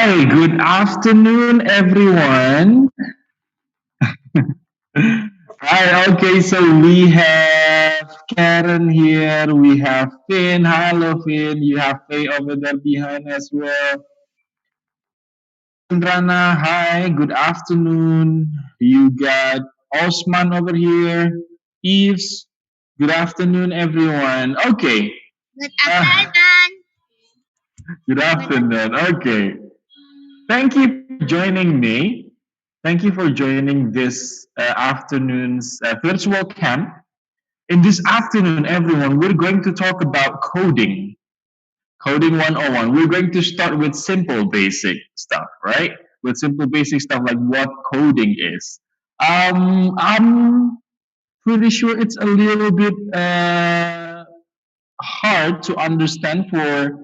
Hi, good afternoon, everyone. Hi, okay, so we have Karen here, we have Finn. Hello, Finn. You have Faye over there behind as well. Indrana, hi, good afternoon. You got Osman over here. Eves, good afternoon, everyone. Okay, Good uh, afternoon. good Good afternoon. Okay, thank you for joining me. Thank you for joining this afternoon's virtual camp. In this afternoon, everyone, we're going to talk about coding, coding 101. We're going to start with simple basic stuff, right? With simple basic stuff like what coding is. I'm pretty sure it's a little bit hard to understand for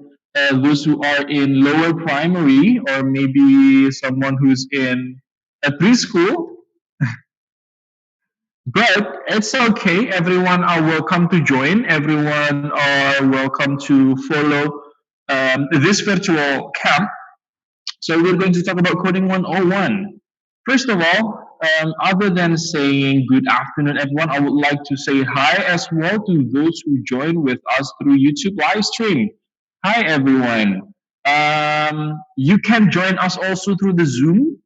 those who are in lower primary or maybe someone who's in a preschool. But it's okay. Everyone are welcome to join. Everyone are welcome to follow this virtual camp. So we're going to talk about coding 101. First of all, other than saying good afternoon, everyone, I would like to say hi as well to those who join with us through YouTube live stream. Hi, everyone. You can join us also through the Zoom,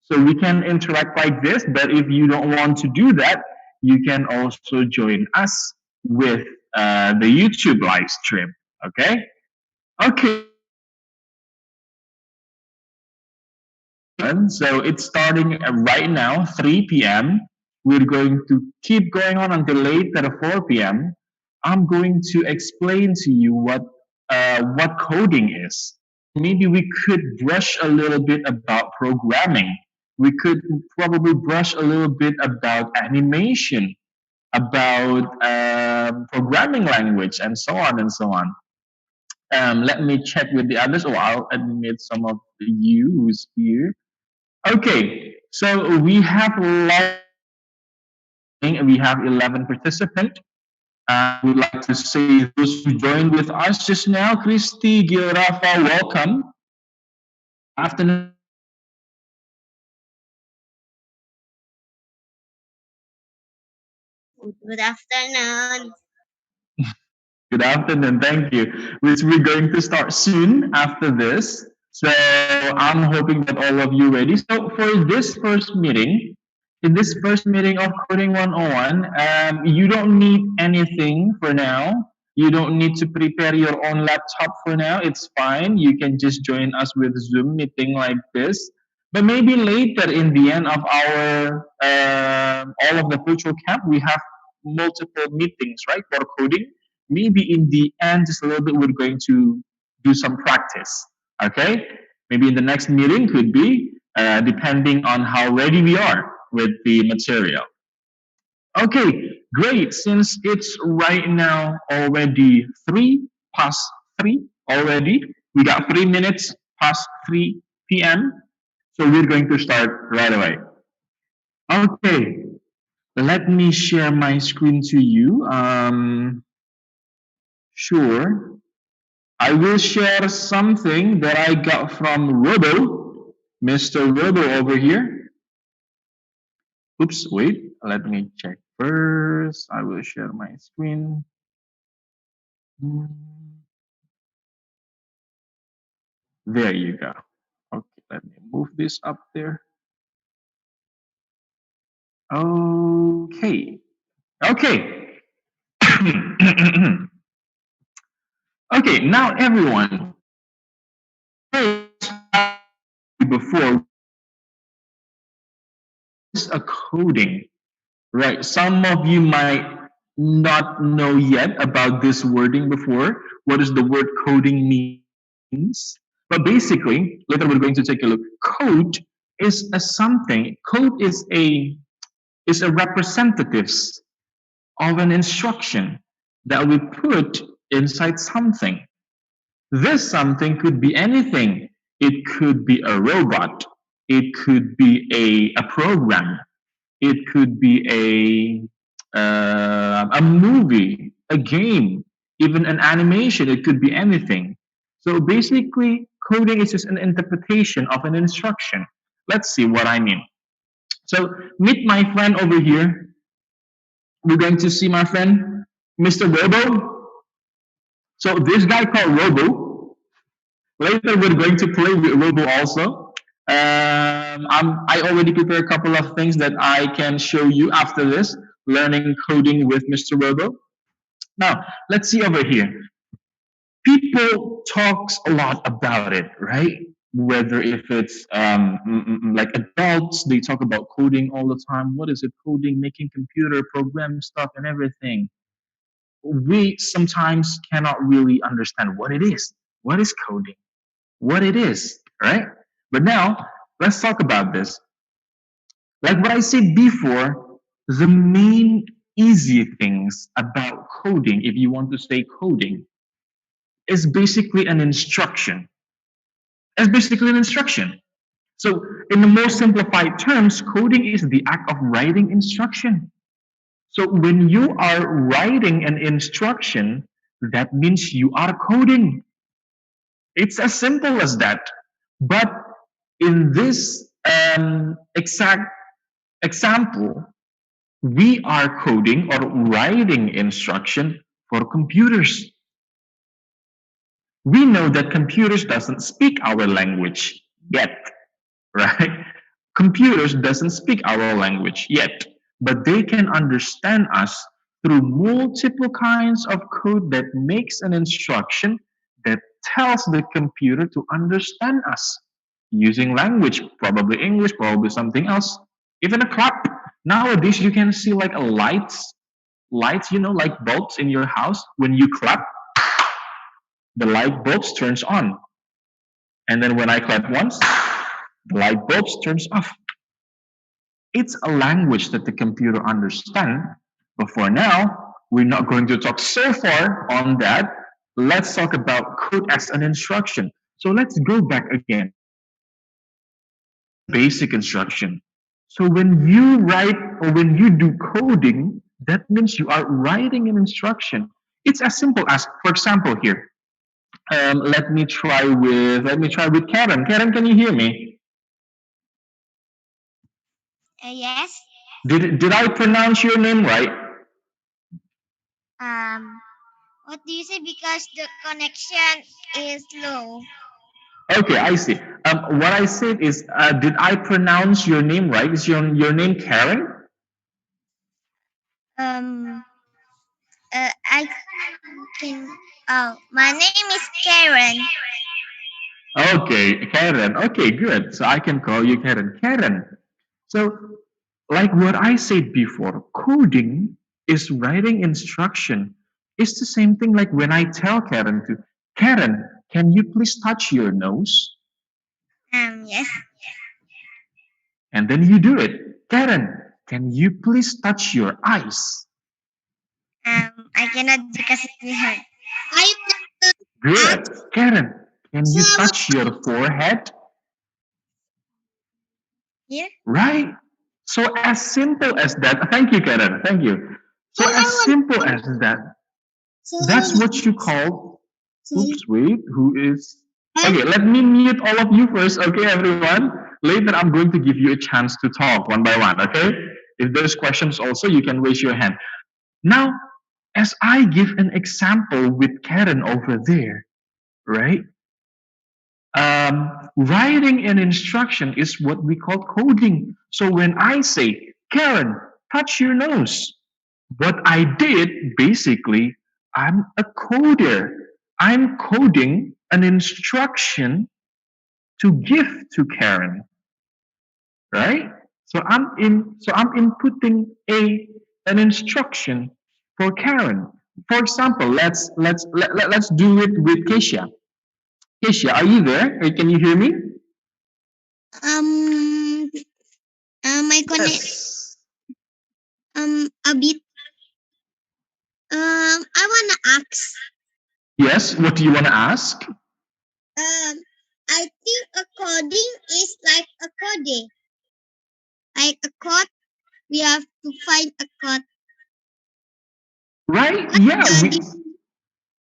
so we can interact like this. But if you don't want to do that, you can also join us with the YouTube live stream. Okay. Okay. So it's starting right now, 3 p.m. We're going to keep going on until later, 4 p.m. I'm going to explain to you what coding is. Maybe we could brush a little bit about programming. We could probably brush a little bit about animation, about programming language, and so on and so on. Let me check with the others. Oh, I'll admit some of you who's here. Okay, so we have 11 participants. I would like to say those who joined with us just now, Christy, Gil, Rafa, welcome. Afternoon. afternoon. Good afternoon, thank you. Which we're going to start soon after this. So I'm hoping that all of you ready. So for this first meeting, in this first meeting of Coding 101, you don't need anything for now. You don't need to prepare your own laptop for now. It's fine. You can just join us with Zoom meeting like this. But maybe later in the end of our all of the virtual camp, we have multiple meetings, right, for coding. Maybe in the end, just a little bit, we're going to do some practice. Okay, maybe in the next meeting could be depending on how ready we are with the material. Okay, great. Since it's right now already 3 past 3 already, we got 3 minutes past 3 p.m. So we're going to start right away. Okay, let me share my screen to you. Sure. I will share something that I got from Robo, Mr. Robo over here. Oops, wait, let me check first. I will share my screen. Hmm, there you go. Okay, let me move this up there. Okay. Okay. Okay, now everyone, before is a coding, right? Some of you might not know yet about this wording before. What does the word coding means? But basically, later we're going to take a look. Code is a something. Code is a representatives of an instruction that we put inside something. This something could be anything. It could be a robot. It could be a program. It could be a movie, a game, even an animation. It could be anything. So basically, Coding is just an interpretation of an instruction. Let's see what I mean. So meet my friend over here. We're going to see my friend, Mr. Robo. So this guy called Robo. Later we're going to play with Robo also. I already prepared a couple of things that I can show you after this, learning coding with Mr. Robo. Now, let's see over here. People talks a lot about it, right? Whether if it's like adults, they talk about coding all the time. What is it? Coding, making computer program stuff and everything. We sometimes cannot really understand what it is. What is coding? What it is, right? But now let's talk about this. Like what I said before, the main easy things about coding, if you want to say coding, is basically an instruction. It's basically an instruction. So, in the most simplified terms, coding is the act of writing instruction. So, when you are writing an instruction, that means you are coding. It's as simple as that. But in this exact example, we are coding or writing instruction for computers. We know that computers doesn't speak our language yet, right? Computers doesn't speak our language yet, but they can understand us through multiple kinds of code that makes an instruction that tells the computer to understand us using language, probably English, probably something else, even a clap. Nowadays, you can see like a lights, like bulbs in your house. When you clap, the light bulbs turns on, and then when I clap once, the light bulbs turns off. It's a language that the computer understands. But for now, we're not going to talk so far on that. Let's talk about code as an instruction. So let's go back again. What is a basic instruction? So when you write or when you do coding, that means you are writing an instruction. It's as simple as, for example, here. Let me try with Karen. Karen, can you hear me? Yes. Did I pronounce your name right? Um, what do you say? Because the connection is low. Okay, I see. What I said is, did I pronounce your name right? Is your name Karen? Um, I can. Oh, my name is Karen. Okay, Karen. Okay, good. So I can call you Karen. Karen. So, like what I said before, coding is writing instruction. It's the same thing like when I tell Karen, can you please touch your nose? Yes. And then you do it. Karen, can you please touch your eyes? I cannot because it's hurt. I Good. ask Karen, can you someone touch your forehead? here. Right? So as simple as that. Thank you, Karen. Thank you. So So I as want. simple as that. So I That's want. what you call. So Oops, wait. Who is? I. Okay, let me mute all of you first. Okay, everyone. Later, I'm going to give you a chance to talk one by one. Okay. If there's questions, also you can raise your hand. Now, as I give an example with Karen over there, right? Writing an instruction is what we call coding. So when I say, Karen, touch your nose, what I did basically, I'm a coder. I'm coding an instruction to give to Karen, right? So I'm inputting an instruction for Karen. For example, let's do it with Keisha. Keisha, are you there? Can you hear me? Um. My connect. Yes. A bit. I wanna ask. Yes. What do you want to ask? I think a coding is like a code. Like a code, we have to find a code. Right? What Yeah. the We di-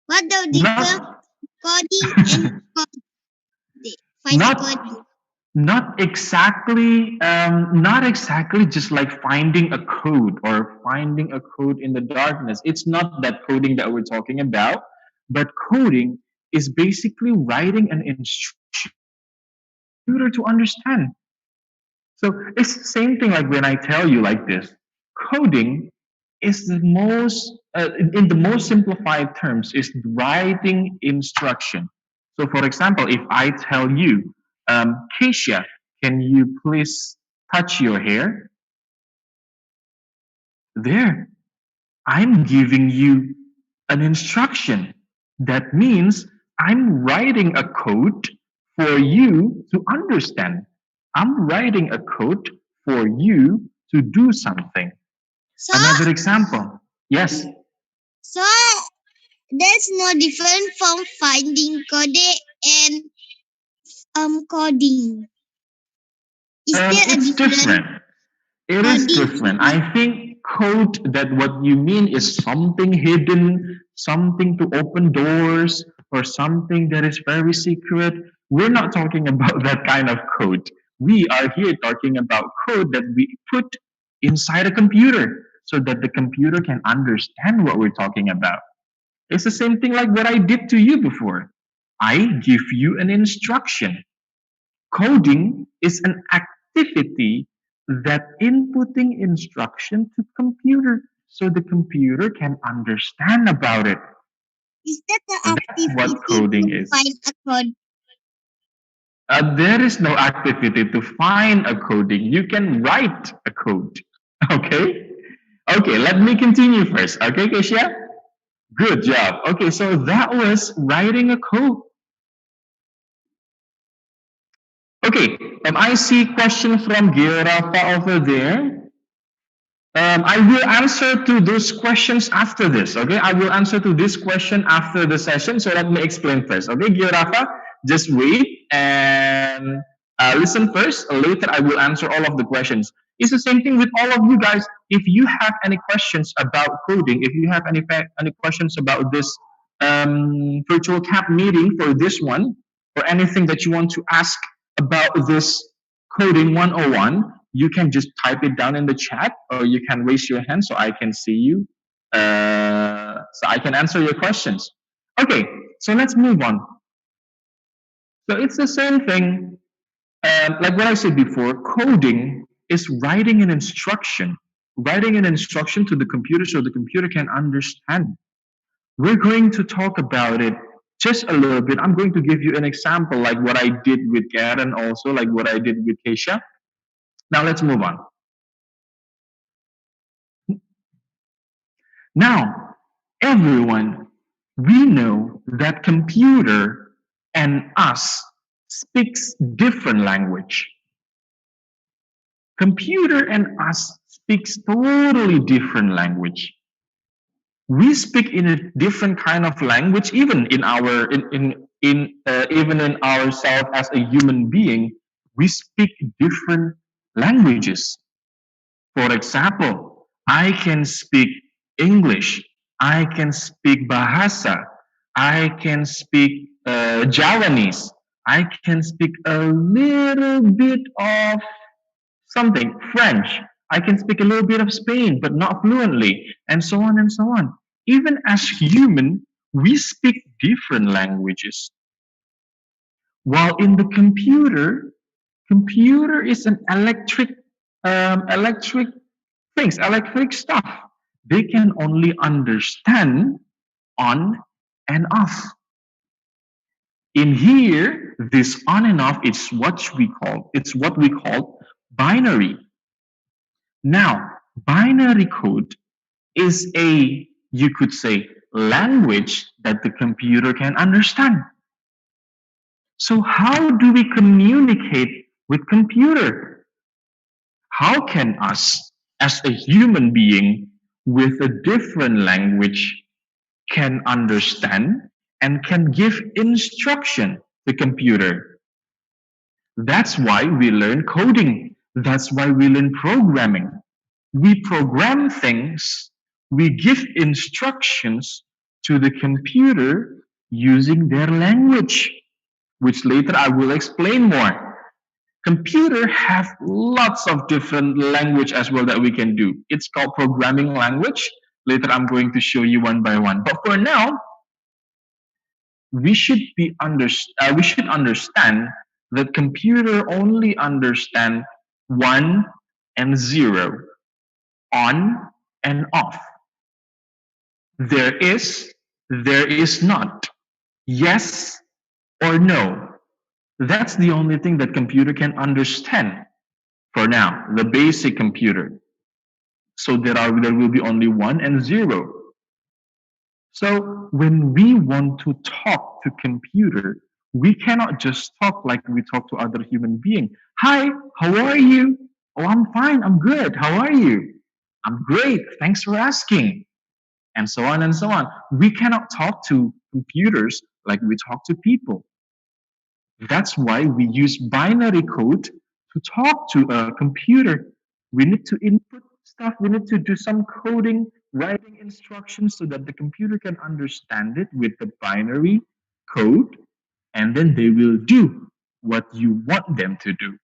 what the difference not. coding and code? find a Not coding? not exactly just like finding a code or finding a code in the darkness. It's not that coding that we're talking about, but coding is basically writing an instruction for the computer to understand. So it's the same thing like when I tell you like this. Coding is the most, in the most simplified terms, is writing instruction. So for example, if I tell you, Keisha, can you please touch your hair? There, I'm giving you an instruction. That means I'm writing a code for you to understand. I'm writing a code for you to do something. So, Another example. Yes. so there's no difference from finding code and coding. Is there a It's difference? different. It is Coding different. is I think code that what you mean is something hidden, something to open doors, or something that is very secret. We're not talking about that kind of code. We are here talking about code that we put inside a computer so that the computer can understand what we're talking about. It's the same thing like what I did to you before. I give you an instruction. Coding is an activity that inputting instruction to computer so the computer can understand about it. is that the That's what activity coding to is. find a code? There is no activity to find a coding. You can write a code. Okay? Okay, let me continue first. Okay, Keisha? Good job. Okay, so that was writing a code. Okay, I see question from Girafa over there. I will answer to those questions after this. Okay, I will answer to this question after the session. So let me explain first. Okay, Girafa, just wait and listen first. Later, I will answer all of the questions. It's the same thing with all of you guys. If you have any questions about coding, if you have any questions about this virtual camp meeting for this one, or anything that you want to ask about this coding 101, you can just type it down in the chat or you can raise your hand so I can see you. So I can answer your questions. Okay, so let's move on. So it's the same thing. Like what I said before, coding is writing an instruction to the computer so the computer can understand. We're going to talk about it just a little bit. I'm going to give you an example, like what I did with Karen, also like what I did with Keisha. Now let's move on. Now, everyone, we know that computer and us speaks different language. Computer and us speaks totally different language. We speak in a different kind of language, even in our even in ourselves as a human being. We speak different languages. For example, I can speak English, I can speak Bahasa, I can speak Javanese, I can speak a little bit of something, French, I can speak a little bit of Spain, but not fluently, and so on and so on. Even as human, we speak different languages. While in the computer is an electric things, electric stuff. They can only understand on and off. In here, this on and off is what we call binary. Now, binary code is a, you could say, language that the computer can understand. So how do we communicate with computer? How can us as a human being with a different language can understand and can give instruction to computer? That's why we learn coding. That's why we learn programming. We program things, we give instructions to the computer using their language. which later I will explain more. Computer have lots of different language as well that we can do. It's called programming language. Later I'm going to show you one by one. But for now, we should understand that computer only understand one and zero, on and off. There is not, yes or no. That's the only thing that computer can understand for now, the basic computer. So there will be only one and zero. So when we want to talk to computer, we cannot just talk like we talk to other human being. Hi, how are you? Oh, I'm fine. I'm good. How are you? I'm great. Thanks for asking. And so on and so on. We cannot talk to computers like we talk to people. That's why we use binary code to talk to a computer. We need to input stuff, we need to do some coding, writing instructions so that the computer can understand it with the binary code, and then they will do what you want them to do.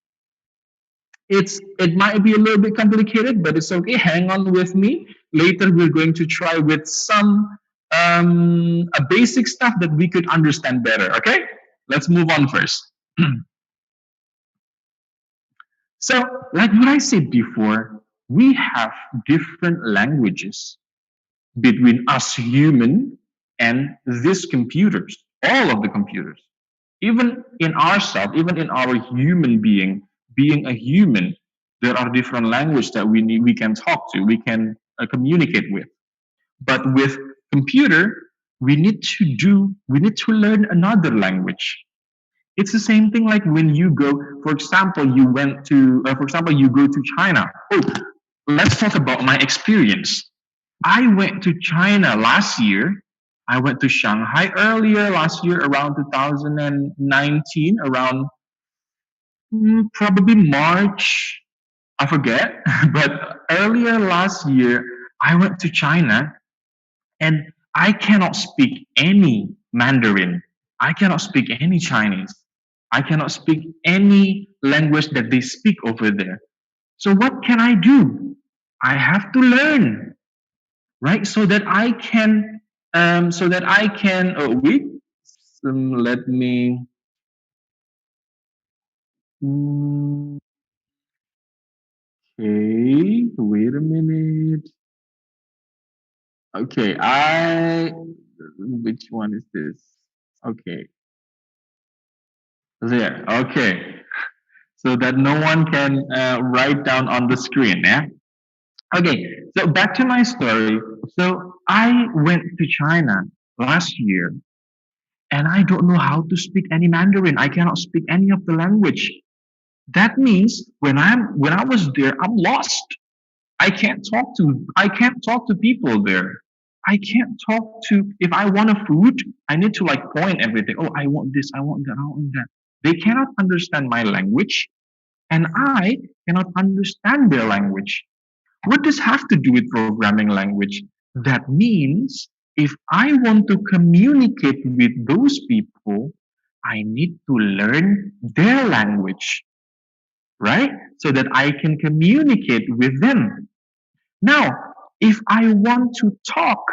It might be a little bit complicated, but it's okay. Hang on with me. Later, we're going to try with some a basic stuff that we could understand better. Okay, let's move on first. So, like what I said before, we have different languages between us human and these computers, all of the computers. Even in ourselves, even in our human being a human, there are different language that we can talk to, we can communicate with. But with computer, we need to learn another language. It's the same thing like when you go, for example, for example, you go to China. Oh, let's talk about my experience. I went to China last year. I went to Shanghai earlier last year, around 2019, around probably March. I forget, but earlier last year, I went to China and I cannot speak any Mandarin. I cannot speak any Chinese. I cannot speak any language that they speak over there. So what can I do? I have to learn, right? So that I can. Oh wait, let me. mm, Okay, wait a minute. Okay, Which one is this? Okay, there. Okay, so that no one can write down on the screen. Yeah. Okay, so back to my story. So I went to China last year, and I don't know how to speak any Mandarin. I cannot speak any of the language. That means when I was there, I'm lost. I can't talk to people there. I can't talk to if I want a food, I need to like point everything. Oh, I want this, I want that, I want that. They cannot understand my language, and I cannot understand their language. What does have to do with programming language? That means if I want to communicate with those people, I need to learn their language, right? So that I can communicate with them. Now, if I want to talk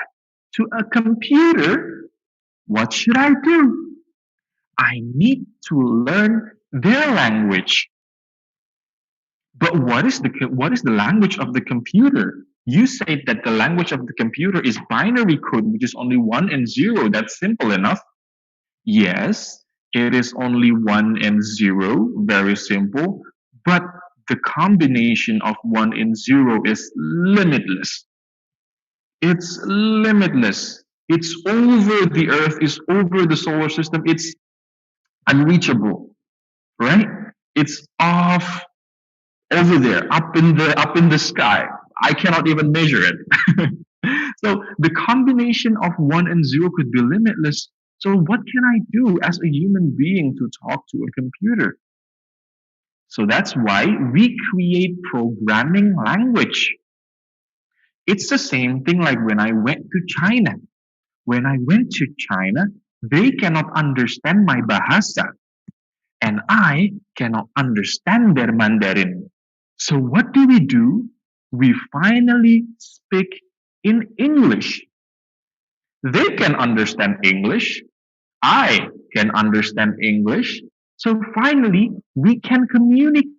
to a computer, what should I do? I need to learn their language. But what is the language of the computer? You said that the language of the computer is binary code, which is only one and zero. That's simple enough. Yes, it is only one and zero, very simple. But the combination of one and zero is limitless. It's limitless. It's over the earth, it's over the solar system, it's unreachable, right? It's off over there, up in the sky. I cannot even measure it. So the combination of one and zero could be limitless. So what can I do as a human being to talk to a computer? So that's why we create programming language. It's the same thing like when I went to China. When I went to China, they cannot understand my bahasa. and I cannot understand their Mandarin. So what do? We finally speak in English. They can understand English. I can understand English. So finally, we can communicate.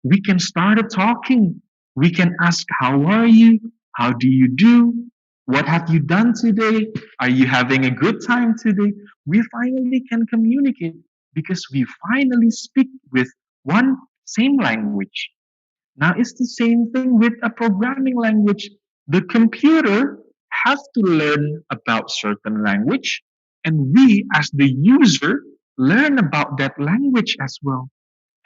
We can start talking. We can ask, how are you? How do you do? What have you done today? Are you having a good time today? We finally can communicate because we finally speak with one same language. Now it's the same thing with a programming language. The computer has to learn about certain language, and we as the user learn about that language as well.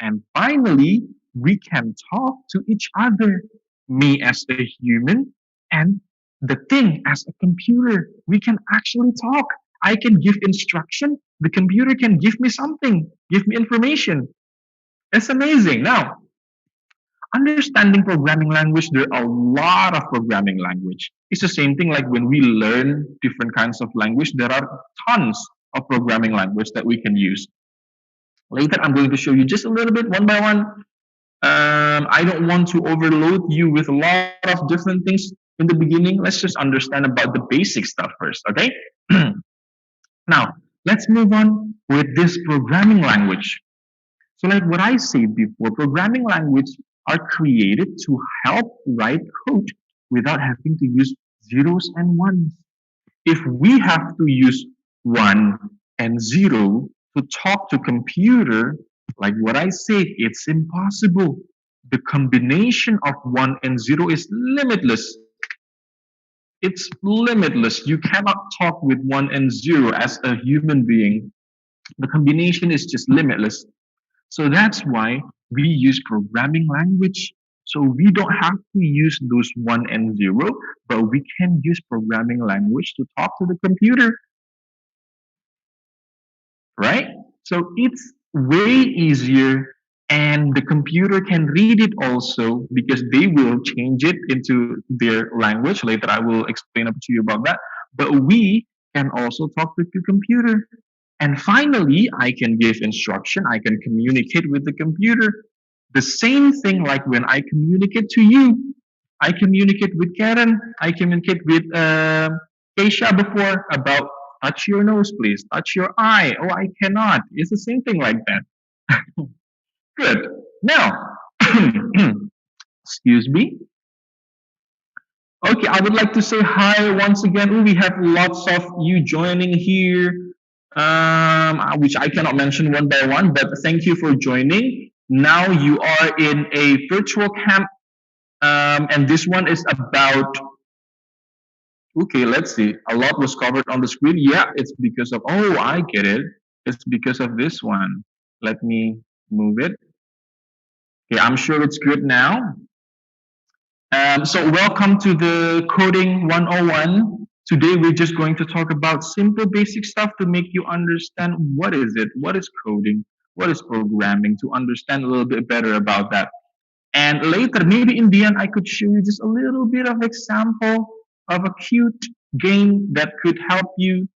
And finally, we can talk to each other, me as a human and the thing as a computer. We can actually talk. I can give instruction, the computer can give me something, give me information. It's amazing. Now, understanding programming language, there are a lot of programming language. It's the same thing like when we learn different kinds of language, there are tons of programming language that we can use. Later, I'm going to show you just a little bit one by one. I don't want to overload you with a lot of different things in the beginning. Let's just understand about the basic stuff first, okay? Now, let's move on with this programming language. So, like what I said before, programming language are created to help write code without having to use zeros and ones. If we have to use one and zero to talk to computer, like what I said, it's impossible. The combination of one and zero is limitless. It's limitless. You cannot talk with one and zero as a human being. The combination is just limitless. So that's why we use programming language. So we don't have to use those one and zero, but we can use programming language to talk to the computer, right? So it's way easier, and the computer can read it also because they will change it into their language. Later, I will explain up to you about that. But we can also talk with the computer. And finally, I can give instruction, I can communicate with the computer. The same thing like when I communicate to you. I communicate with Karen, I communicate with Keisha before about touch your nose, please, touch your eye. Oh, I cannot. It's the same thing like that. Good. Now, excuse me. Okay, I would like to say hi once again. Ooh, we have lots of you joining here, which I cannot mention one by one, but thank you for joining. Now you are in a virtual camp, and this one is about. Okay, let's see. A lot was covered on the screen. Yeah, it's because of. Oh, I get it. It's because of this one. Let me move it. Okay, I'm sure it's good now. So welcome to the Coding 101. Today we're just going to talk about simple basic stuff to make you understand what is it, what is coding, what is programming, to understand a little bit better about that. And later, maybe in the end, I could show you just a little bit of example of a cute game that could help you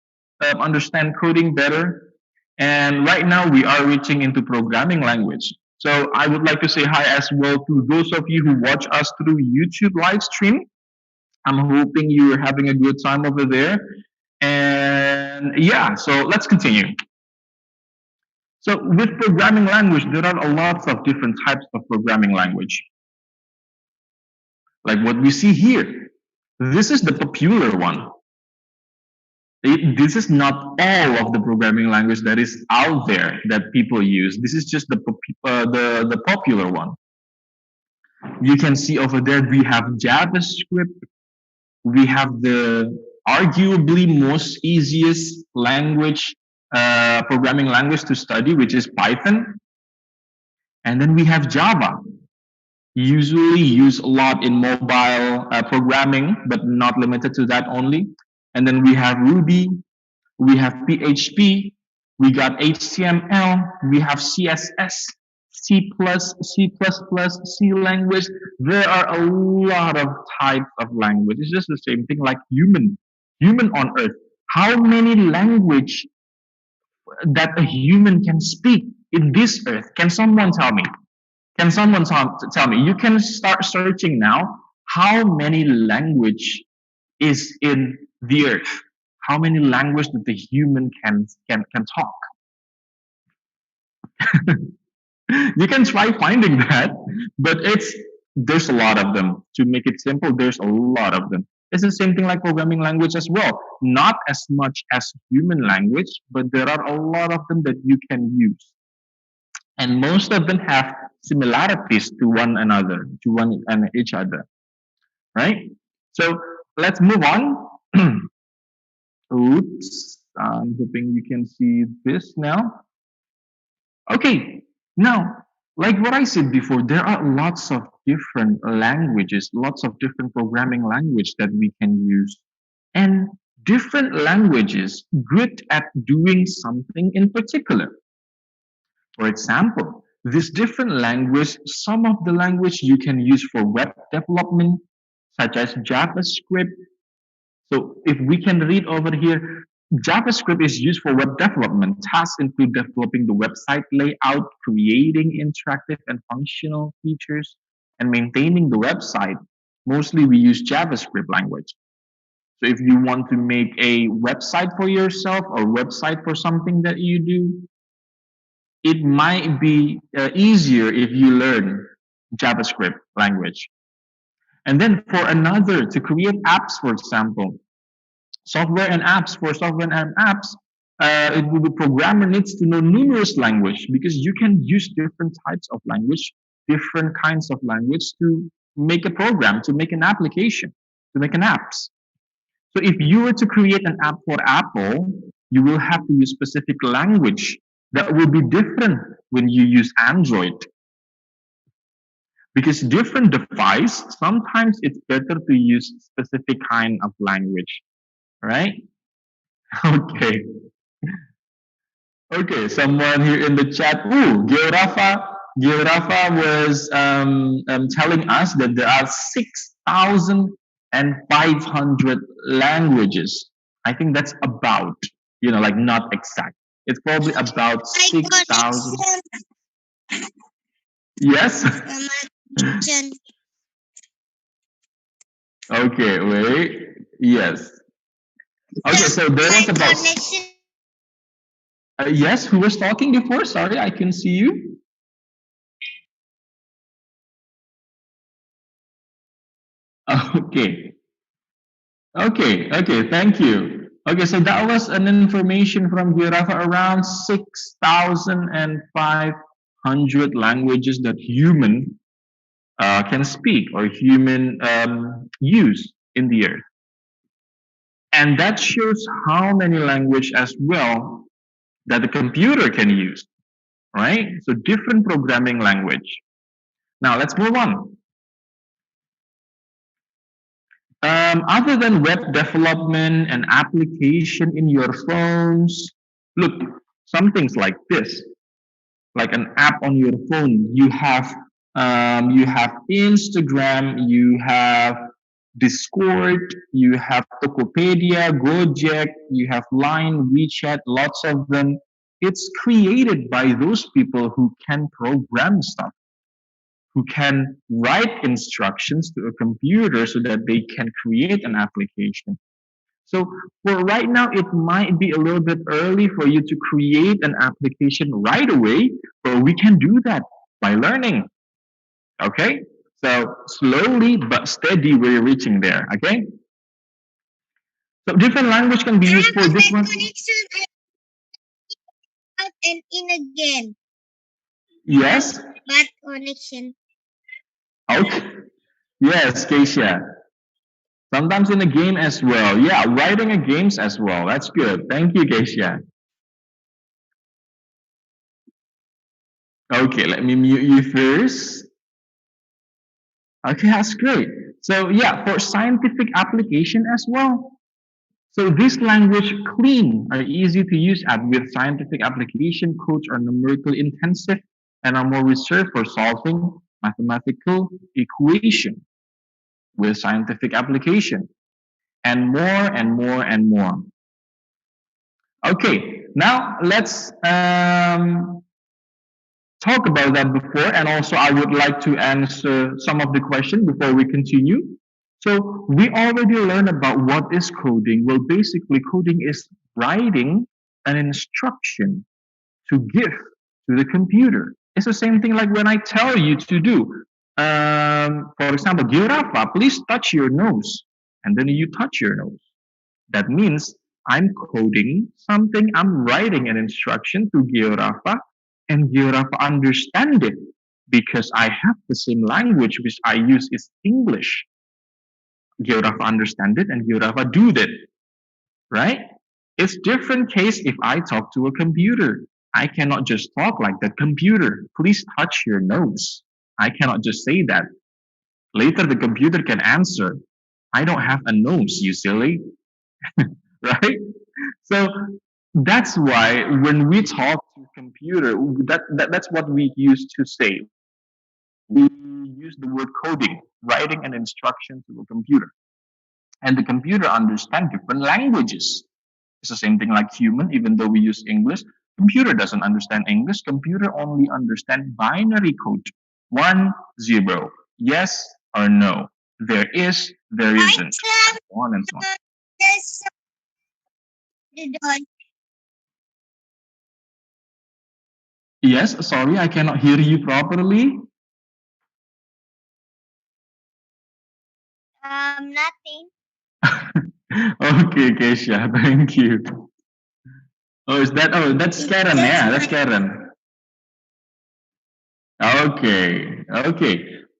understand coding better. And right now, we are reaching into programming language. So I would like to say hi as well to those of you who watch us through YouTube live stream. I'm hoping you're having a good time over there. And yeah, so let's continue. So with programming language, there are a lot of different types of programming language. Like what we see here. This is the popular one. This is not all of the programming language that is out there that people use. This is just the popular one. You can see over there we have JavaScript. We have the arguably most easiest language, programming language to study, which is Python. And then we have Java, usually used a lot in mobile programming, but not limited to that only. And then we have Ruby, we have PHP, we got HTML, we have CSS, C++, C language. There are a lot of types of language. It's just the same thing like human on earth. How many language that a human can speak in this earth? Can someone tell me? Can someone tell me? You can start searching now. How many language is in the earth? How many language that the human can talk? You can try finding that, but there's a lot of them. To make it simple, there's a lot of them. It's the same thing like programming language as well. Not as much as human language, but there are a lot of them that you can use. And most of them have similarities to one another, to one and each other, right? So let's move on. Oops, I'm hoping you can see this now. Okay, now, like what I said before, there are lots of different languages, lots of different programming language that we can use. And different languages good at doing something in particular. For example, this different language, some of the language you can use for web development, such as JavaScript. So if we can read over here, JavaScript is used for web development. Tasks include developing the website layout, creating interactive and functional features, and maintaining the website. Mostly we use JavaScript language. So if you want to make a website for yourself or website for something that you do, it might be easier if you learn JavaScript language. And then for another, to create apps, for example, software and apps, the programmer needs to know numerous language because you can use different types of language, different kinds of language to make a program, to make an application, to make an apps. So if you were to create an app for Apple, you will have to use specific language that will be different when you use Android. Because different device, sometimes it's better to use specific kind of language, right? Okay. Okay, someone here in the chat. Ooh, Geografa was telling us that there are 6,500 languages. I think that's about, like not exact. It's probably about My 6,000. connection. Yes? My connection. Okay, wait. Yes. Okay, so there My was about, connection. yes, who was talking before? Sorry, I can see you. Okay. Okay, thank you. Okay, so that was an information from Girafa around 6,500 languages that human can speak or human use in the earth. And that shows how many language as well that the computer can use, right? So different programming language. Now let's move on. Other than web development and application in your phones, look, some things like this, like an app on your phone. You have Instagram, you have Discord, you have Tokopedia, Gojek, you have Line, WeChat, lots of them. It's created by those people who can program stuff, who can write instructions to a computer so that they can create an application. So for right now, it might be a little bit early for you to create an application right away, but we can do that by learning. Okay? So slowly but steady, we're reaching there. Okay? So different language can be I used have for a bad different. connection. Out and in again. Yes? Bad connection. Okay. Yes, Keisha. Sometimes in a game as well. Yeah, writing a games as well. That's good. Thank you, Keisha. Okay, let me mute you first. Okay, that's great. So yeah, for scientific application as well. So this language clean are easy to use at with scientific application codes are numerically intensive and are more reserved for solving mathematical equation with scientific application and more and more and more. Okay, now let's talk about that before, and also I would like to answer some of the question before we continue. So we already learned about what is coding. Well, basically, coding is writing an instruction to give to the computer. It's the same thing like when I tell you to do. For example, Girafa, please touch your nose, and then you touch your nose. That means I'm coding something, I'm writing an instruction to Georafa, and Georafa understand it because I have the same language which I use is English. Georafa understand it and Georafa do that, right? It's different case if I talk to a computer. I cannot just talk like the computer. Please touch your nose. I cannot just say that. Later the computer can answer. I don't have a nose, you silly, right? So that's why when we talk to computer, that's what we used to say. We use the word coding, writing an instruction to a computer, and the computer understand different languages. It's the same thing like human, even though we use English. Computer doesn't understand English. Computer only understand binary code, 1, 0, yes or no. There is, there I isn't, slam so on and so on. this the door. Yes, sorry, I cannot hear you properly. Nothing. Okay, Kesha, thank you. Oh, is that? Oh, that's It's Karen. just Yeah, that's my Karen. Okay,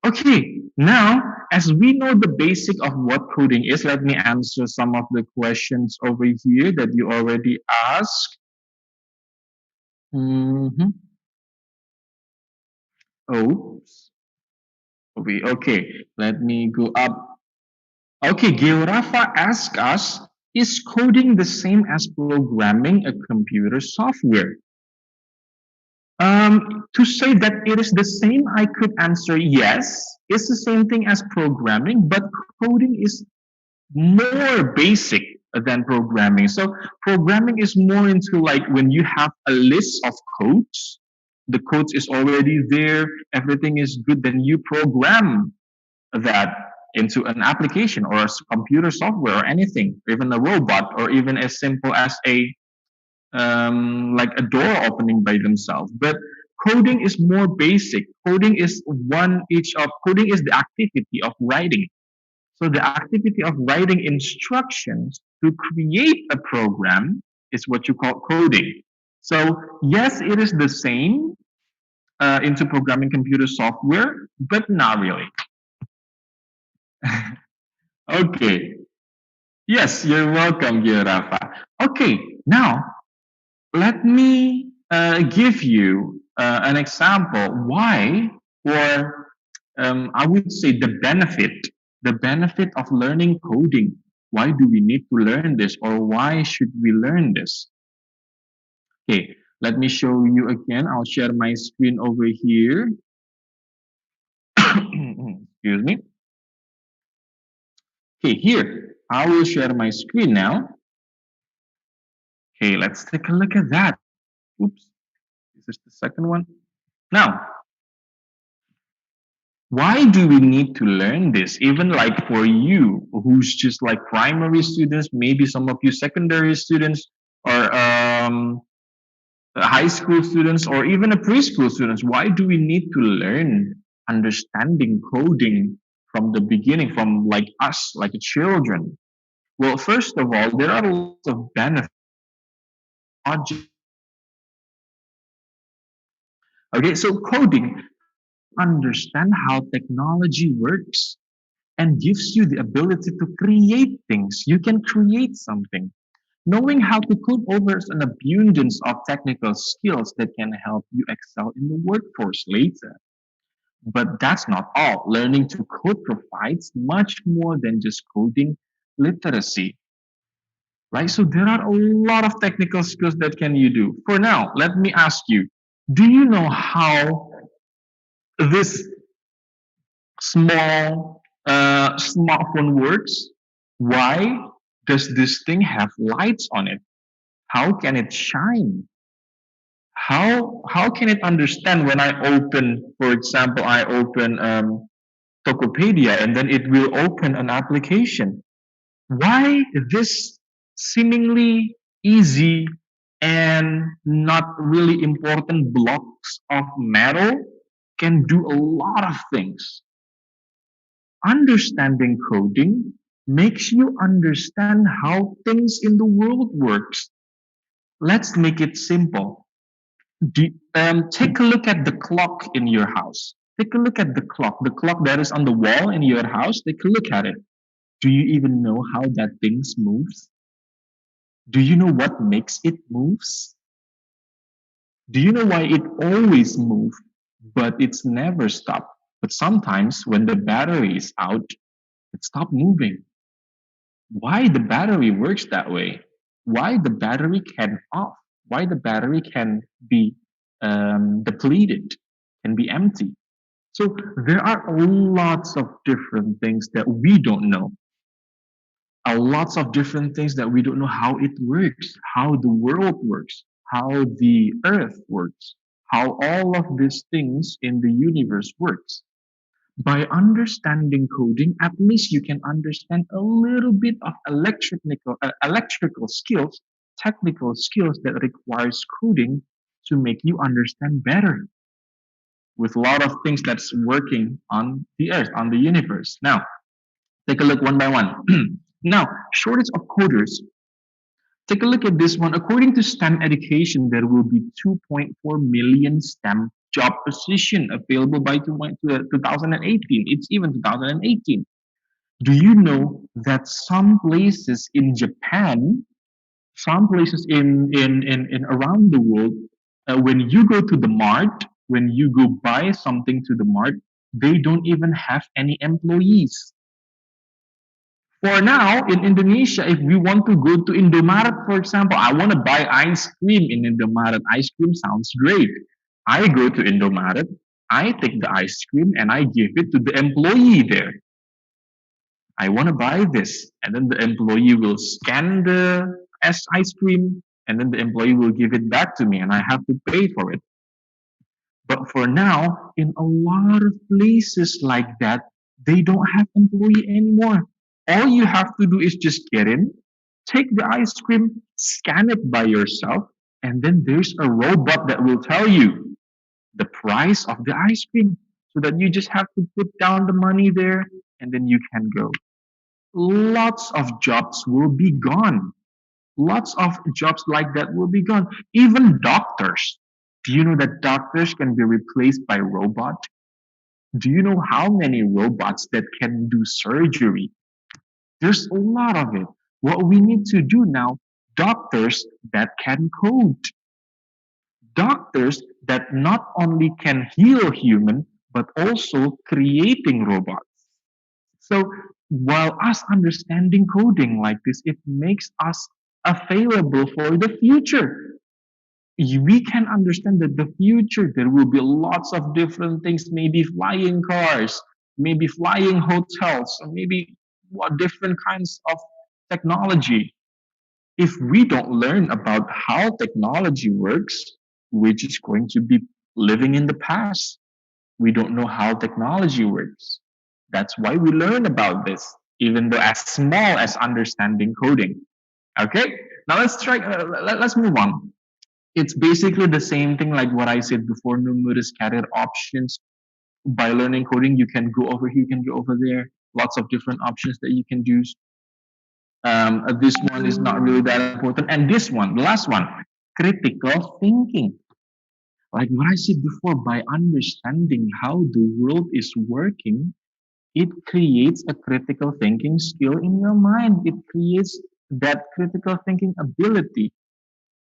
okay. Now, as we know the basic of what coding is, let me answer some of the questions over here that you already asked. hmm Oops. Okay, let me go up. Okay, Gilrafa asked us, is coding the same as programming a computer software? To say that it is the same, I could answer yes. It's the same thing as programming, but coding is more basic than programming. So programming is more into like when you have a list of codes, the codes is already there, everything is good, then you program that into an application or a computer software or anything, even a robot or even as simple as a like a door opening by themselves. But coding is more basic. Coding is coding is the activity of writing. So the activity of writing instructions to create a program is what you call coding. So yes, it is the same into programming computer software, but not really. Okay. Yes, you're welcome, Rafa. Okay, now let me give you an example why, or I would say the benefit of learning coding. Why do we need to learn this, or why should we learn this? Okay, let me show you again. I'll share my screen over here. Excuse me. Okay, here. I will share my screen now. Okay, let's take a look at that. Oops, this is the second one. Now, why do we need to learn this? Even like for you, who's just like primary students, maybe some of you secondary students, or high school students, or even a preschool students, why do we need to learn understanding coding from the beginning, from like us, like children? Well, first of all, there are lots of benefits. Not just, okay, so coding understand how technology works and gives you the ability to create things. You can create something. Knowing how to code offers an abundance of technical skills that can help you excel in the workforce later. But that's not all. Learning to code provides much more than just coding literacy, right? So there are a lot of technical skills that can you do. For now, let me ask you, do you know how this small smartphone works? Why does this thing have lights on it? How can it shine? How can it understand when I open, for example, I open Tokopedia and then it will open an application? Why this seemingly easy and not really important blocks of metal can do a lot of things? Understanding coding makes you understand how things in the world works. Let's make it simple. Take a look at the clock in your house. Take a look at the clock that is on the wall in your house. Take a look at it. Do you even know how that thing moves? Do you know what makes it moves? Do you know why it always moves, but it's never stopped? But sometimes when the battery is out, it stops moving. Why the battery works that way? Why the battery can off? Why the battery can be depleted, can be empty? So there are lots of different things that we don't know. Lots of different things that we don't know how it works, how the world works, how the earth works, how all of these things in the universe works. By understanding coding, at least you can understand a little bit of electrical skills, technical skills that requires coding to make you understand better with a lot of things that's working on the earth, on the universe. Now, take a look one by one. Now, shortage of coders. Take a look at this one. According to STEM education, there will be 2.4 million STEM job position available by 2018. It's even 2018. Do you know that some places in Japan, some places in around the world, when you go to the mart, when you go buy something to the mart, they don't even have any employees. For now, in Indonesia, if we want to go to Indomaret, for example, I want to buy ice cream in Indomaret. Ice cream sounds great. I go to Indomaret, I take the ice cream and I give it to the employee there. I want to buy this. And then the employee will scan the ice cream and then the employee will give it back to me and I have to pay for it. But for now, in a lot of places like that, they don't have employee anymore. All you have to do is just get in, take the ice cream, scan it by yourself, and then there's a robot that will tell you the price of the ice cream so that you just have to put down the money there and then you can go. Lots of jobs will be gone. Lots of jobs like that will be gone. Even doctors. Do you know that doctors can be replaced by robot? Do you know how many robots that can do surgery? There's a lot of it. What we need to do now, doctors that can code, doctors that not only can heal human, but also creating robots. So while us understanding coding like this, it makes us available for the future. We can understand that the future there will be lots of different things, maybe flying cars, maybe flying hotels, or maybe what different kinds of technology. If we don't learn about how technology works, we're just going to be living in the past. We don't know how technology works. That's why we learn about this, even though as small as understanding coding. Okay, now let's move on. It's basically the same thing like what I said before, numerous career options. By learning coding, you can go over here, you can go over there. Lots of different options that you can do. This one is not really that important. And this one, the last one, critical thinking. Like what I said before, by understanding how the world is working, it creates a critical thinking skill in your mind. It creates that critical thinking ability.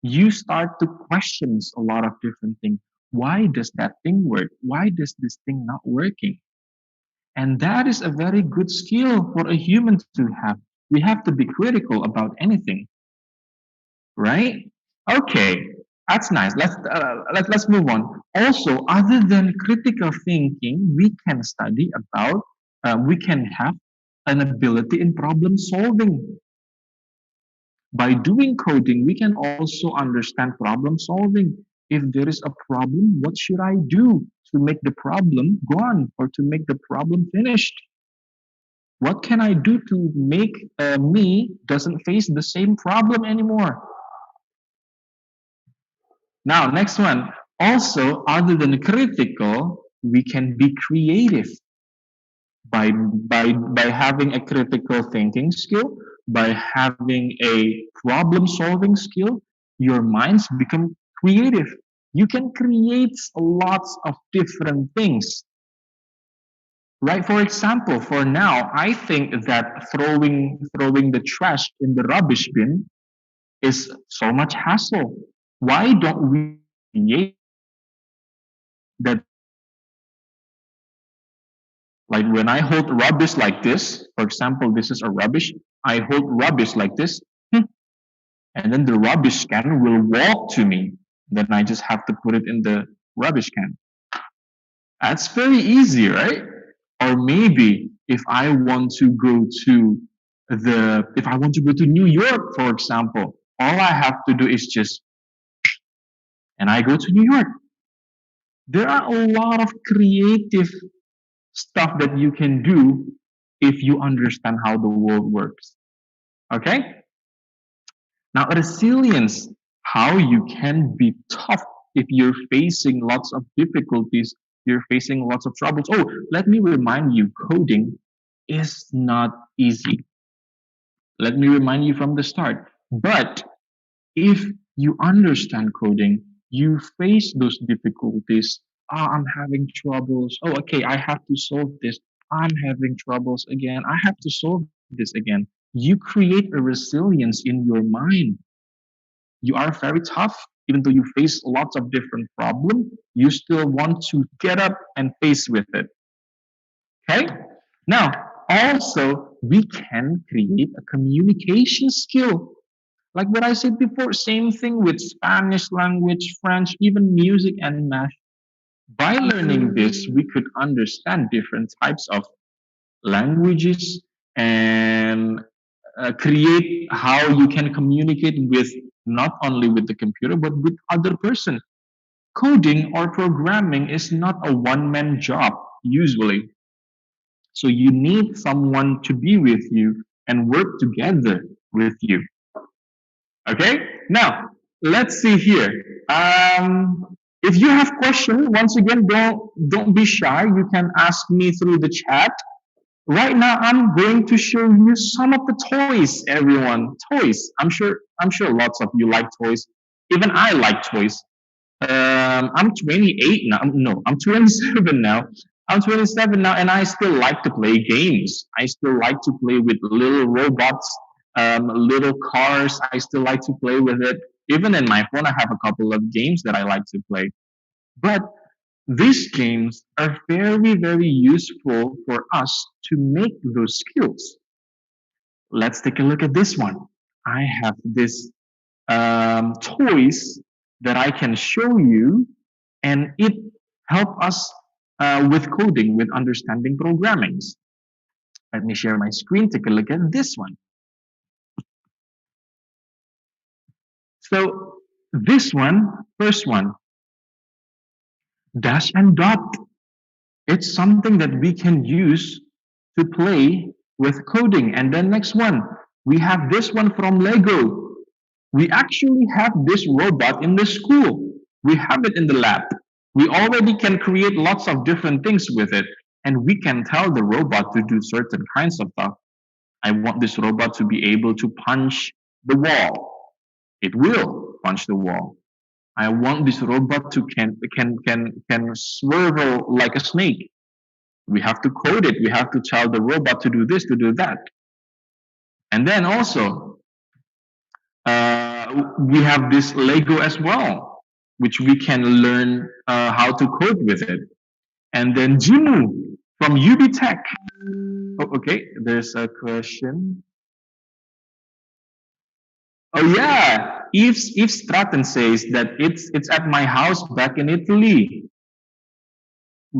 You start to question a lot of different things. Why does that thing work? Why does this thing not working? And that is a very good skill for a human to have. We have to be critical about anything, right? Okay, that's nice. Let's move on. Also, other than critical thinking, we can study about. We can have an ability in problem solving. By doing coding, we can also understand problem solving. If there is a problem, what should I do to make the problem gone or to make the problem finished? What can I do to make me doesn't face the same problem anymore? Now, next one. Also, other than critical, we can be creative by having a critical thinking skill, by having a problem solving skill. Your minds become creative. You can create lots of different things, right? For example, for now, I think that throwing the trash in the rubbish bin is so much hassle. Why don't we create that like when I hold rubbish like this, for example, this is a rubbish, I hold rubbish like this, and then the rubbish can will walk to me. Then I just have to put it in the rubbish can. That's very easy, right? Or maybe if I want to go to New York, for example, all I have to do is just and I go to New York. There are a lot of creative stuff that you can do if you understand how the world works. Okay? Now, resilience, how you can be tough if you're facing lots of difficulties, you're facing lots of troubles. Oh, let me remind you, coding is not easy. Let me remind you from the start. But if you understand coding, you face those difficulties. Ah, I'm having troubles. Oh, okay, I have to solve this. I'm having troubles again. I have to solve this again. You create a resilience in your mind. You are very tough, even though you face lots of different problems. You still want to get up and face with it. Okay? Now, also, we can create a communication skill like what I said before, same thing with Spanish language, French, even music and math. By learning this, we could understand different types of languages and create how you can communicate with not only with the computer but with other person. Coding or programming is not a one-man job usually. So you need someone to be with you and work together with you. Okay, now let's see here. If you have questions, once again, don't be shy. You can ask me through the chat. Right now, I'm going to show you some of the toys. Everyone, toys. I'm sure lots of you like toys. Even I like toys. I'm 28 now. No, I'm 27 now. I'm 27 now, and I still like to play games. I still like to play with little robots, little cars. I still like to play with it. Even in my phone, I have a couple of games that I like to play. But these games are very, very useful for us to make those skills. Let's take a look at this one. I have this toys that I can show you, and it help us with coding, with understanding programmings. Let me share my screen. Take a look at this one. So this one, first one, dash and dot. It's something that we can use to play with coding. And then next one, we have this one from Lego. We actually have this robot in the school. We have it in the lab. We already can create lots of different things with it. And we can tell the robot to do certain kinds of stuff. I want this robot to be able to punch the wall. It will punch the wall. I want this robot to can swivel like a snake. We have to code it. We have to tell the robot to do this, to do that. And then also, we have this Lego as well, which we can learn how to code with it. And then Jimu from UB Tech. Oh, okay, there's a question. Oh yeah, Eve Stratton says that it's at my house back in Italy.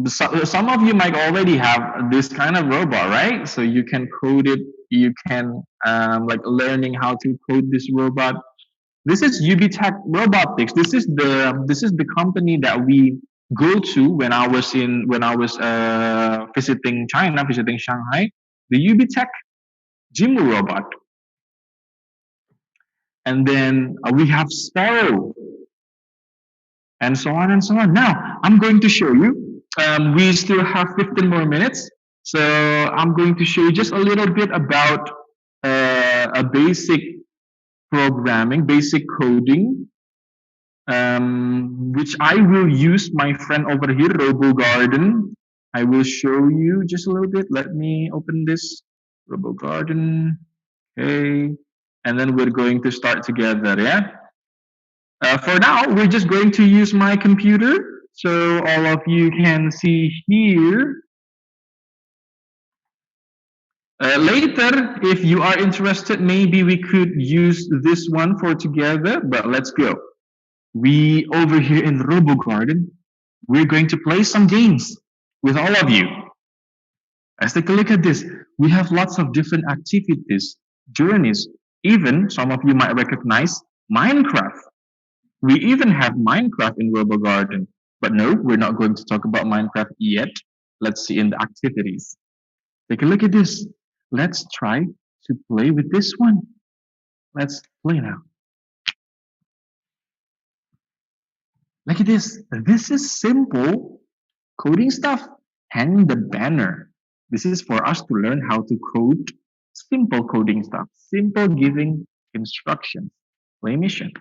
Some of you might already have this kind of robot, right? So you can code it you can like learning how to code this robot. This is UBTech Robotics. This is the company that we go to when I was visiting China, visiting Shanghai. The UBTech Gym robot, and then we have Sparrow, and so on and so on. Now I'm going to show you. We still have 15 more minutes, so I'm going to show you just a little bit about a basic programming, basic coding, which I will use my friend over here, RoboGarden. I will show you just a little bit. Let me open this RoboGarden. Okay, and then we're going to start together. Yeah. For now, we're just going to use my computer, so all of you can see here. Later, if you are interested, maybe we could use this one for together. But let's go. We over here in RoboGarden, we're going to play some games with all of you. Let's take a look at this. We have lots of different activities, journeys. Even some of you might recognize Minecraft. We even have Minecraft in RoboGarden. But no, we're not going to talk about Minecraft yet. Let's see in the activities. Take a look at this. Let's try to play with this one. Let's play now. Look at this. This is simple coding stuff. Hang the banner. This is for us to learn how to code simple coding stuff. Simple giving instructions. Play mission.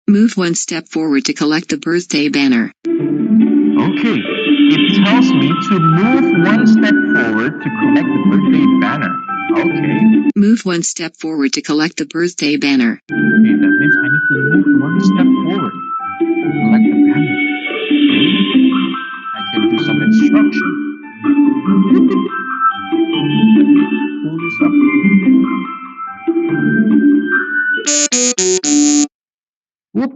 Move one step forward to collect the birthday banner. Okay, it tells me to move one step forward to collect the birthday banner. Okay. Move one step forward to collect the birthday banner. Okay, that means I need to move one step forward to collect the banner. Okay. I can do some instruction. Let me pull this up. Whoop.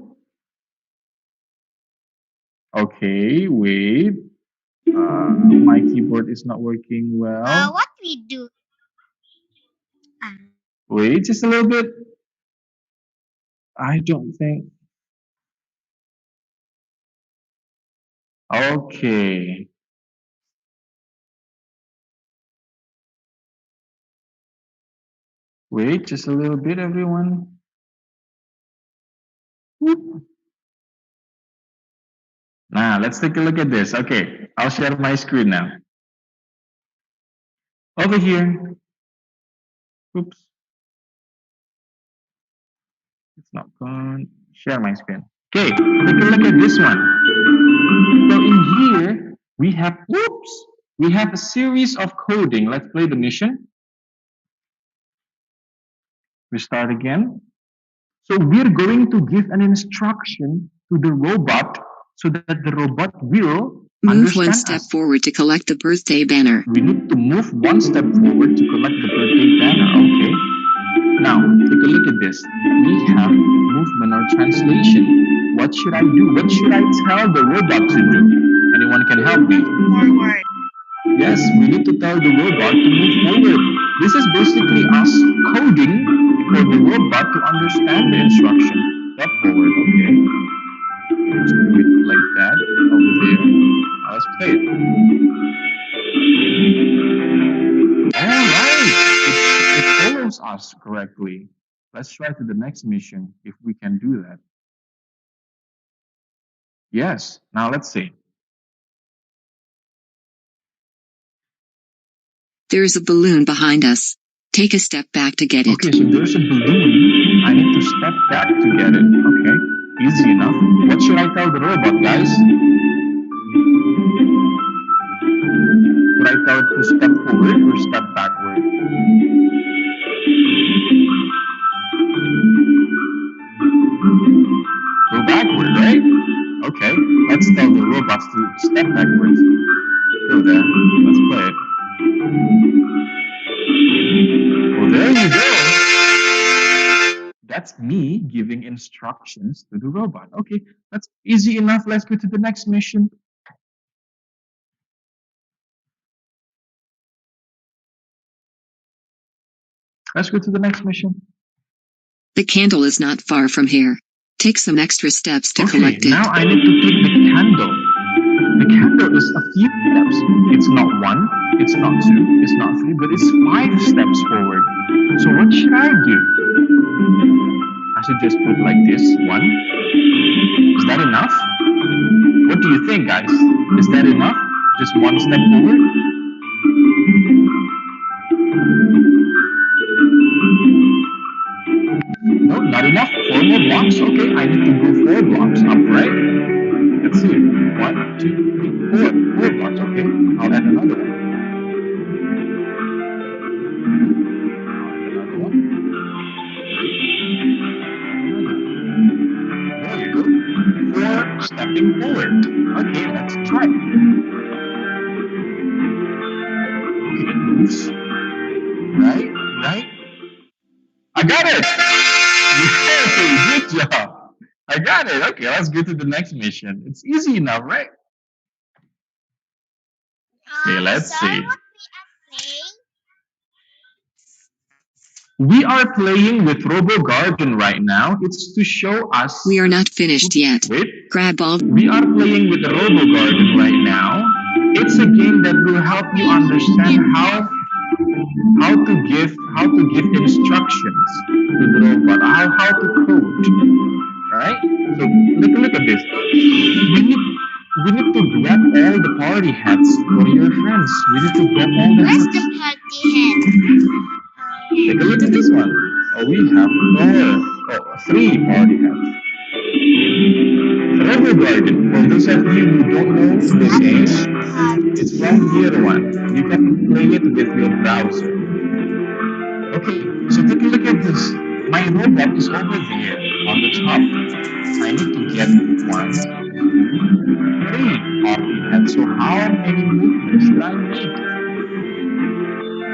Okay, wait. My keyboard is not working well. What we do? Wait just a little bit. I don't think. Okay. Wait just a little bit, everyone. Whoop. Now, let's take a look at this. Okay, I'll share my screen now. Over here. Oops. It's not gone. Share my screen. Okay, take a look at this one. So in here, we have a series of coding. Let's play the mission. We start again. So we're going to give an instruction to the robot so that the robot will Move one understand step us. forward to collect the birthday banner. We need to move one step forward to collect the birthday banner. Okay. Now, take a look at this. We have movement or translation. What should I do? What should I tell the robot to do? Anyone can help me? Forward. Yes, we need to tell the robot to move forward. This is basically us coding for the robot to understand the instruction. Step forward, okay. Let's do it like that over there. Now let's play it. Alright, it follows us correctly. Let's try to the next mission if we can do that. Yes, now let's see. There's a balloon behind us. Take a step back to get it. Okay, so there's a balloon. I need to step back to get it. Okay, easy enough. What should I tell the robot, guys? Should I tell it to step forward or step backward? Go backward, right? Okay, let's tell the robots to step backwards. Go there. Let's play it. Well, there you go. me giving instructions to the robot. Okay, that's easy enough. Let's go to the next mission. Let's go to the next mission. The candle is not far from here. Take some extra steps to Okay, collect now it. I need to take the candle. The candle is a few steps. It's not one, it's not two, it's not three, but it's 5 steps forward. So what should I do? I should just put like this. One. Is that enough? What do you think, guys? Is that enough? Just one step forward? No, not enough. 4 more blocks. Okay, I need to go 4 blocks up, right? Let's see. One, two, three, four. 4 blocks. Okay, I'll add another one. I'll add another one. There you go. 4 stepping forward. Okay, let's try. Okay, it moves. Right, right. I got it. Yay, good job. I got it. Okay, let's go to the next mission. It's easy enough, right? Okay, let's Sir, see. what we are playing? We are playing with Robo Garden right now. It's to show us. We are not finished yet. Wait. Grab all. We are playing with the Robo Garden right now. It's a game that will help you understand how to give instructions to the robot, how to code. Right? So look at this. We need to grab all the party hats for your friends. We need to grab all the Where's hats. the party hat? Take a look at this one. Oh, we have three party hats. Forever Garden. For those of you who don't know the game, it's from year one. You can play it with your browser. Okay, so take a look at this. My robot is over there on the top. I need to get 1, 2, 3 party hats. So how many movements should I make?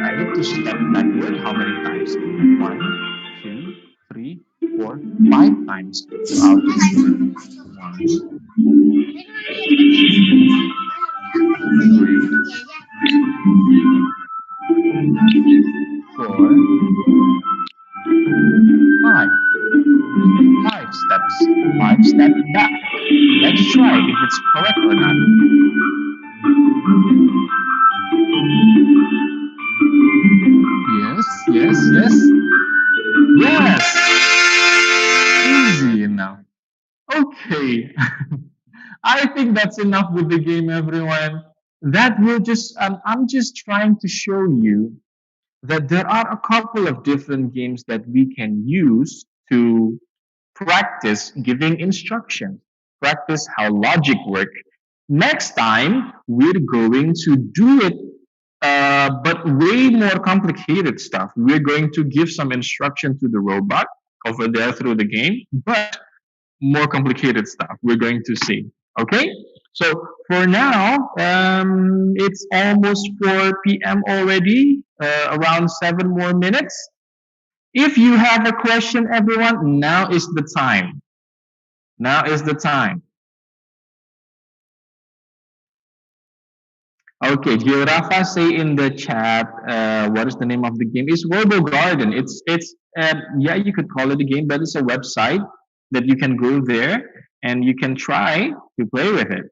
I need to step backward how many times? 1, 2, 3, 4, 5 times. So I'll just do 1, 2, 3, 4, 5. 5 steps. 5 step back. Let's try if it's correct or not. Yes, yes, yes. Yes! Easy enough. Okay. I think that's enough with the game, everyone. That will just, I'm just trying to show you that there are a couple of different games that we can use to practice giving instructions, practice how logic works. Next time, we're going to do it, but way more complicated stuff. We're going to give some instruction to the robot over there through the game, but more complicated stuff we're going to see. Okay? So for now, it's almost 4 p.m. already, around 7 more minutes. If you have a question, everyone, now is the time. Now is the time. Okay, Girafa say in the chat, what is the name of the game? It's Robo Garden. Yeah, you could call it a game, but it's a website that you can go there and you can try to play with it.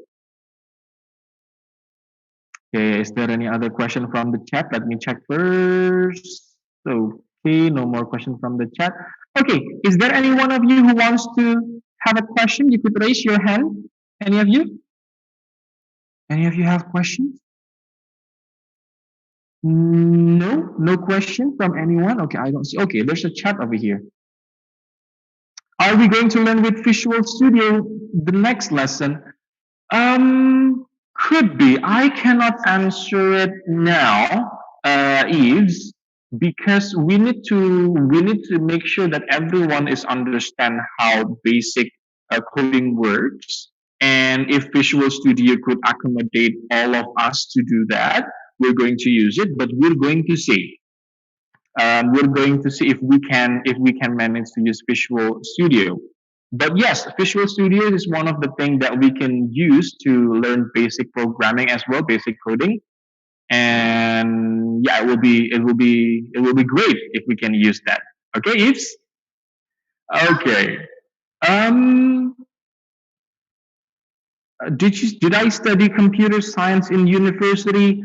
Okay, is there any other question from the chat? Let me check first. Okay, no more question from the chat. Okay, is there any one of you who wants to have a question? You could raise your hand. Any of you? Any of you have questions? No, no question from anyone. Okay, I don't see. Okay, there's a chat over here. Are we going to learn with Visual Studio the next lesson? Could be. I cannot answer it now, Eves, because we need to make sure that everyone is understand how basic coding works, and if Visual Studio could accommodate all of us to do that, we're going to use it. But we're going to see. We're going to see if we can manage to use Visual Studio. But yes, Visual Studio is one of the things that we can use to learn basic programming as well, basic coding. And yeah, it will be great if we can use that. Okay, Eves. Okay. Um, did I study computer science in university?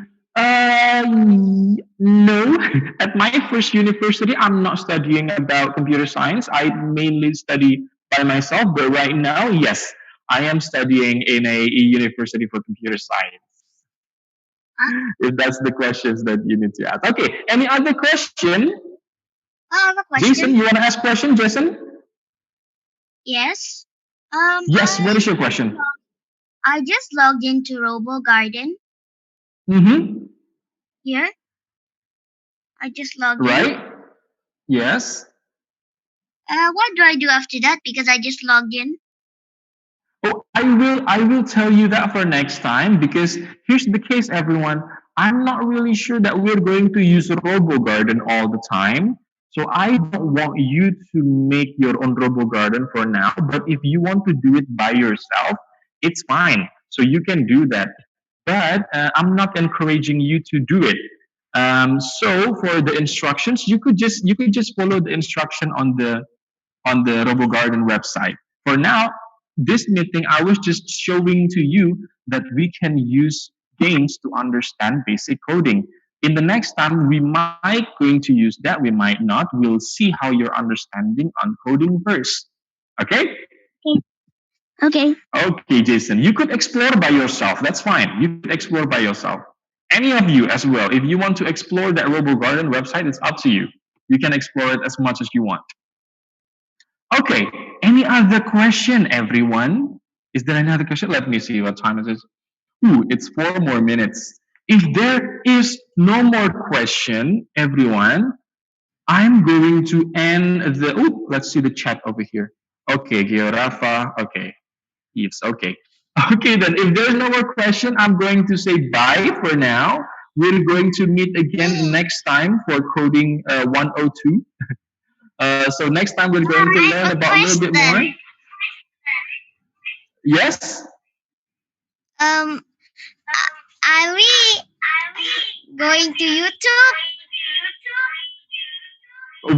No. At my first university, I'm not studying about computer science. I mainly study by myself. But right now, yes, I am studying in a university for computer science. If that's the questions that you need to ask. Okay. Any other question? I have a Jason, question. you want to ask question, Jason? Yes. Yes. What is your question? I just logged into Robo Garden Mm-hmm. here. I just logged in. Right. Yes. What do I do after that? Because I just logged in. Oh, I will tell you that for next time because here's the case, everyone. I'm not really sure that we're going to use Robo Garden all the time. So I don't want you to make your own Robo Garden for now. But if you want to do it by yourself, it's fine. So you can do that. But I'm not encouraging you to do it. So for the instructions, you could just follow the instruction on the RoboGarden website. For now, this meeting, I was just showing to you that we can use games to understand basic coding. In the next time, we might going to use that, we might not. We'll see how you're understanding on coding first. Okay? Okay. Okay, Jason. You could explore by yourself. That's fine. You could explore by yourself. Any of you as well. If you want to explore that RoboGarden website, it's up to you. You can explore it as much as you want. Okay. Any other question, everyone? Is there another question? Let me see what time it is. Ooh, it's 4 more minutes. If there is no more question, everyone, I'm going to end the. Oh, let's see the chat over here. Okay, Rafa. Okay, Eves. Okay. Okay, then if there's no more question, I'm going to say bye for now. We're going to meet again next time for coding 102. So next time we're going to I learn have a about a little bit more. question. Yes, Um, are we going to YouTube?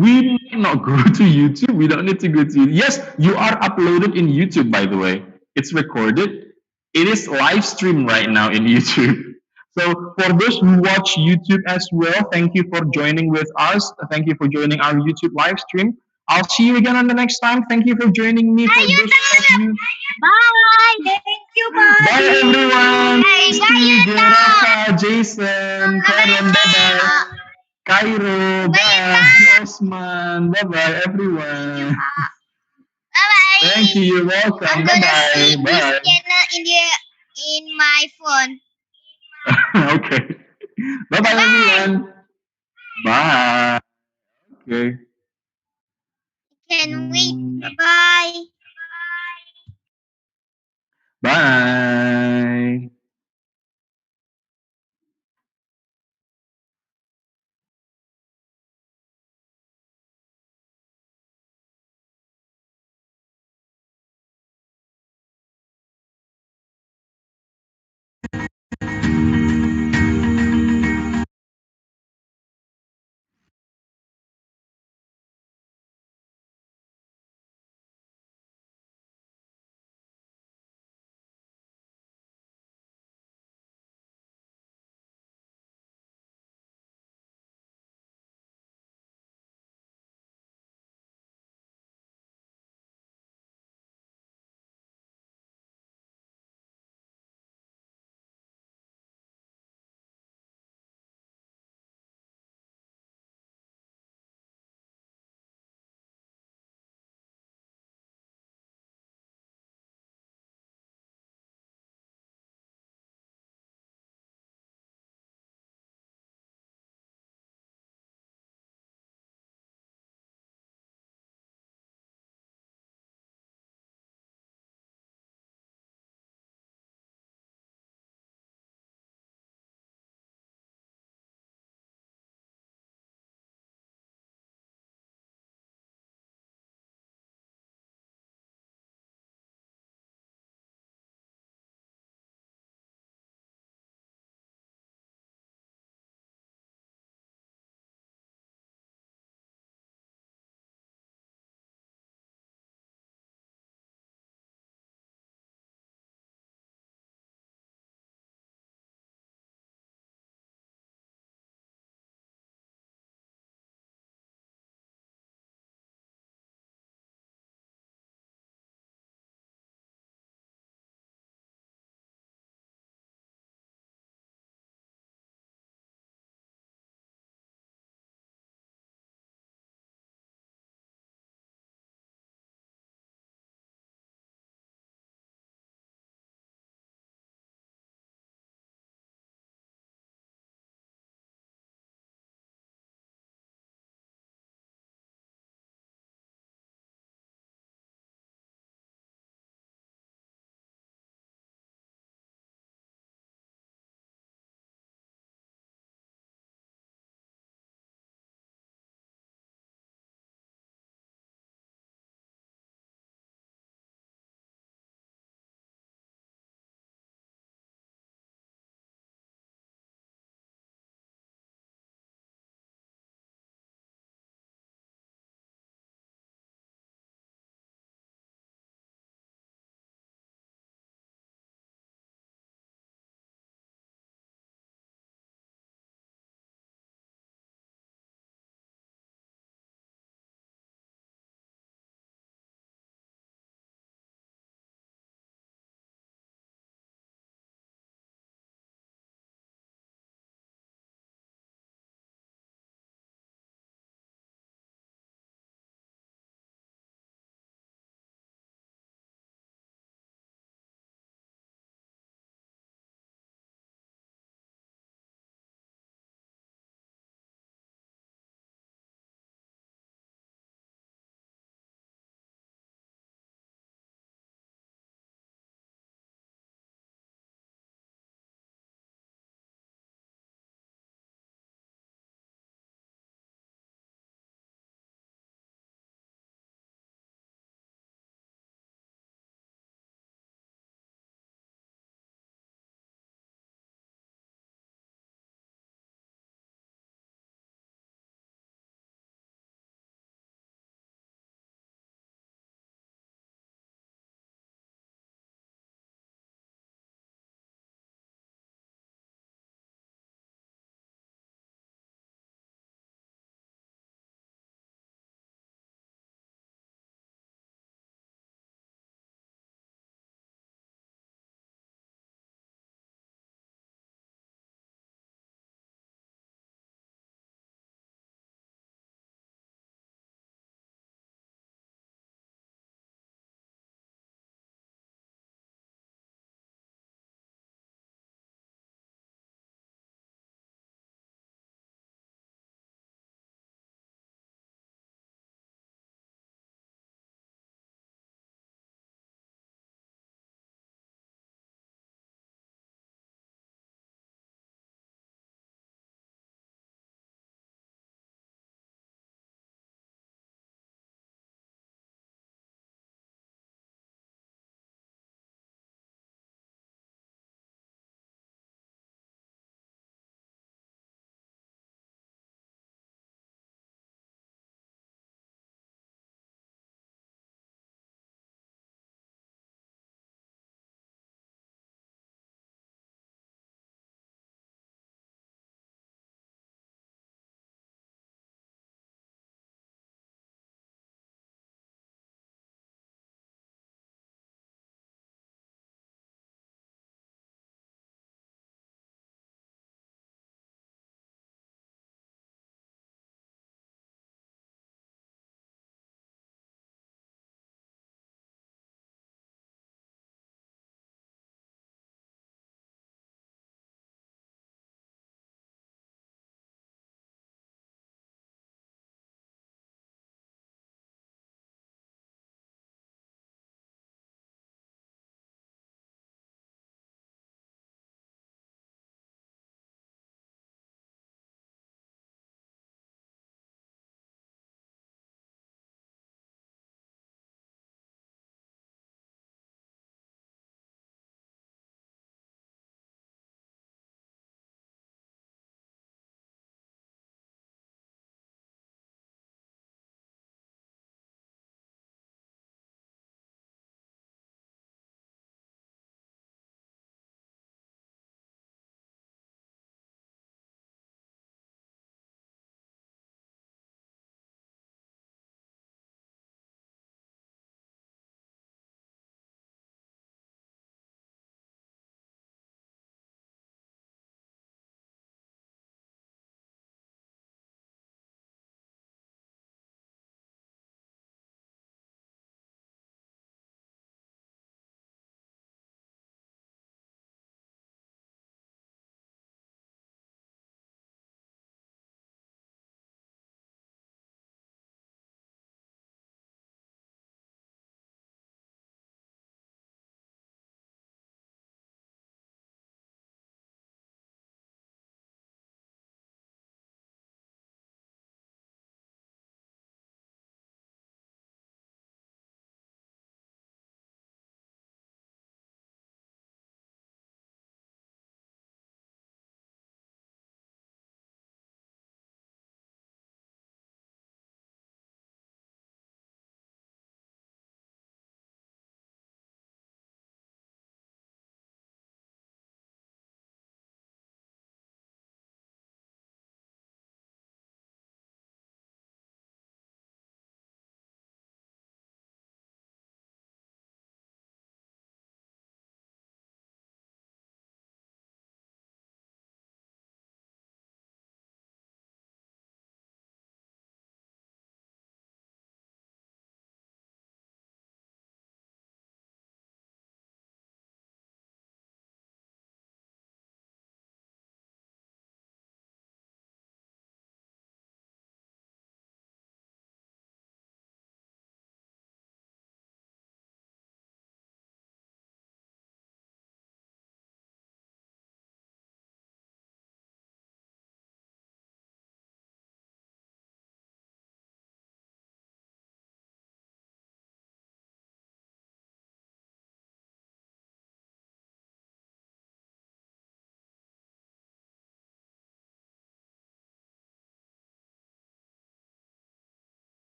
we might not go to YouTube. We don't need to go to YouTube. Yes, you are uploaded in YouTube, by the way. It's recorded. It is live stream right now in YouTube. So for those who watch YouTube as well, thank you for joining with us. Thank you for joining our YouTube live stream. I'll see you again on the next time. Thank you for joining me. For those of you, Bye. Thank you. Bye. bye everyone. Bye. Bye, Steve, Yuta. Rafa, Jason, Bye, Karen, bye bye. Yuta. Cairo, Bye, bye. Yuta. Osman, bye bye, Thank you. everyone. Thank Bye. you. You're I'm welcome. Bye gonna see bye. this Bye. channel in my phone. Okay. Bye Bye bye, bye. everyone. Bye. Okay. Can wait. Mm, Bye. Bye.